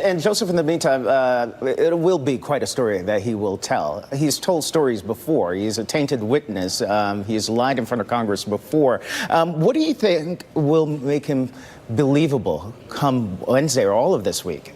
And Joseph, in the meantime, it will be quite a story that he will tell. He's told stories before. He's a tainted witness. He's lied in front of Congress before. What do you think will make him believable come Wednesday or all of this week?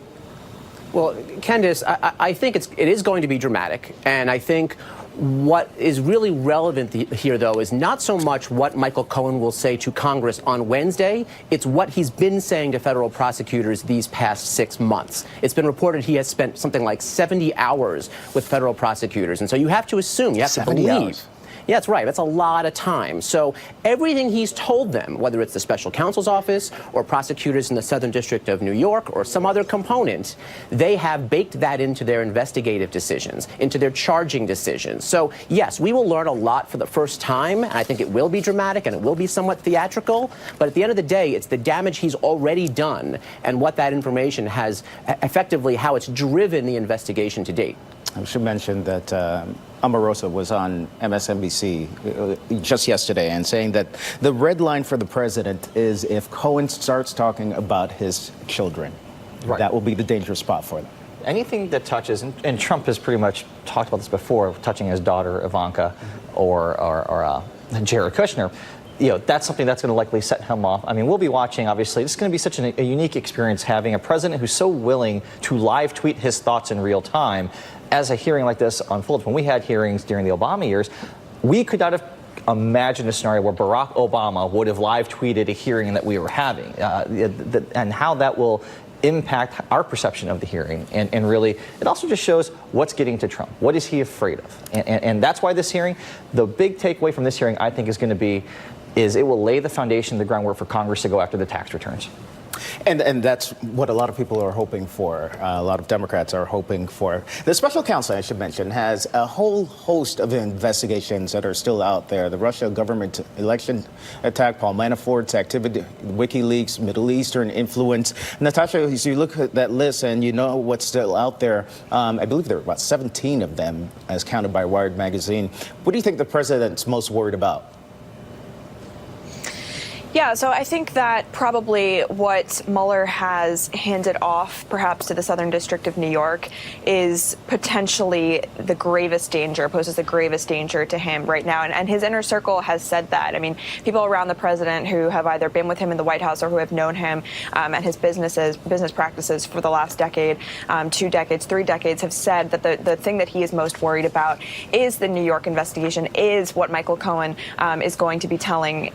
Well, Kendis, I think it is going to be dramatic, and I think what is really relevant here, though, is not so much what Michael Cohen will say to Congress on Wednesday. It's what he's been saying to federal prosecutors these past 6 months. It's been reported he has spent something like 70 hours with federal prosecutors. And so you have to assume, you have to believe. Hours. Yeah, that's right. That's a lot of time. So everything he's told them, whether it's the special counsel's office or prosecutors in the Southern District of New York or some other component, they have baked that into their investigative decisions, into their charging decisions. So, yes, we will learn a lot for the first time, and I think it will be dramatic and it will be somewhat theatrical. But at the end of the day, it's the damage he's already done and what that information has effectively, how it's driven the investigation to date. I should mention that Omarosa was on MSNBC just yesterday and saying that the red line for the president is if Cohen starts talking about his children. Right. That will be the dangerous spot for them. Anything that touches, and Trump has pretty much talked about this before, touching his daughter Ivanka or Jared Kushner, that's something that's going to likely set him off. I mean, we'll be watching, obviously. This is going to be such a unique experience having a president who's so willing to live tweet his thoughts in real time. As a hearing like this unfolds, when we had hearings during the Obama years, we could not have imagined a scenario where Barack Obama would have live tweeted a hearing that we were having, and how that will impact our perception of the hearing. And really, it also just shows what's getting to Trump. What is he afraid of? And that's why this hearing, the big takeaway from this hearing, I think, is going to be, is it will lay the foundation, the groundwork for Congress to go after the tax returns. And that's what a lot of people are hoping for. A lot of Democrats are hoping for. The special counsel, I should mention, has a whole host of investigations that are still out there. The Russia government election attack, Paul Manafort's activity, WikiLeaks, Middle Eastern influence. Natasha, as you look at that list and you know what's still out there, I believe there are about 17 of them as counted by Wired magazine. What do you think the president's most worried about? Yeah, so I think that probably what Mueller has handed off, perhaps to the Southern District of New York, is potentially the gravest danger, poses the gravest danger to him right now. And his inner circle has said that. I mean, people around the president who have either been with him in the White House or who have known him and his business practices for the last decade, 2 decades, 3 decades, have said that the thing that he is most worried about is the New York investigation, is what Michael Cohen is going to be telling,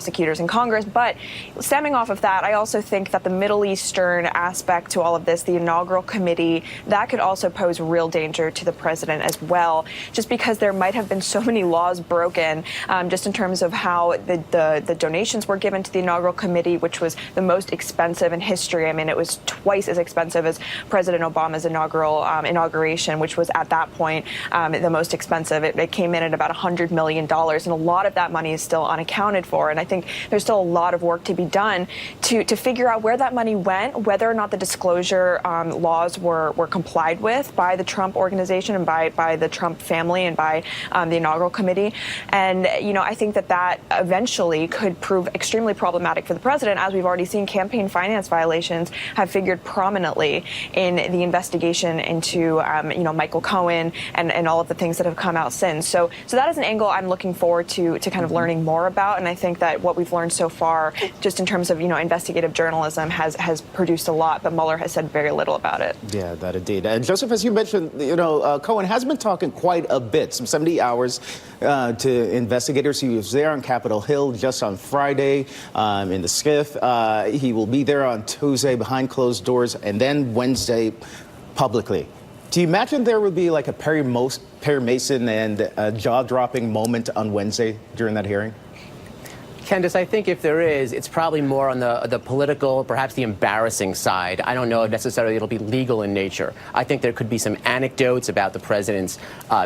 prosecutors in Congress. But stemming off of that, I also think that the Middle Eastern aspect to all of this, the inaugural committee, that could also pose real danger to the president as well, just because there might have been so many laws broken, just in terms of how the donations were given to the inaugural committee, which was the most expensive in history. I mean, it was twice as expensive as President Obama's inauguration, which was at that point the most expensive. It came in at about $100 million, and a lot of that money is still unaccounted for. And I think there's still a lot of work to be done to figure out where that money went, whether or not the disclosure laws were complied with by the Trump organization and by the Trump family and by the inaugural committee. And, I think that eventually could prove extremely problematic for the president, as we've already seen campaign finance violations have figured prominently in the investigation into, Michael Cohen and all of the things that have come out since. So that is an angle I'm looking forward to kind of learning more about. And I think that what we've learned so far, just in terms of, investigative journalism, has produced a lot, but Mueller has said very little about it. Yeah, that indeed. And Joseph, as you mentioned, Cohen has been talking quite a bit, some 70 hours to investigators. He was there on Capitol Hill just on Friday in the SCIF. He will be there on Tuesday behind closed doors, and then Wednesday publicly. Do you imagine there would be like a Perry Mason and a jaw-dropping moment on Wednesday during that hearing? Kendis, I think if there is, it's probably more on the political, perhaps the embarrassing side. I don't know if necessarily it'll be legal in nature. I think there could be some anecdotes about the president's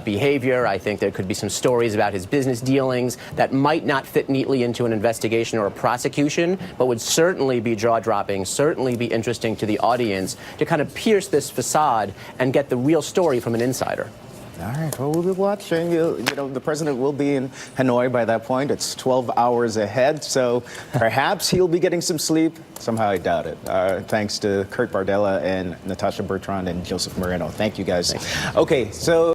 behavior. I think there could be some stories about his business dealings that might not fit neatly into an investigation or a prosecution, but would certainly be jaw-dropping, certainly be interesting to the audience to kind of pierce this facade and get the real story from an insider. All right, well, we'll be watching. You know, the president will be in Hanoi by that point. It's 12 hours ahead, so perhaps he'll be getting some sleep. Somehow I doubt it. Thanks to Kurt Bardella and Natasha Bertrand and Joseph Moreno. Thank you, guys. Okay, so...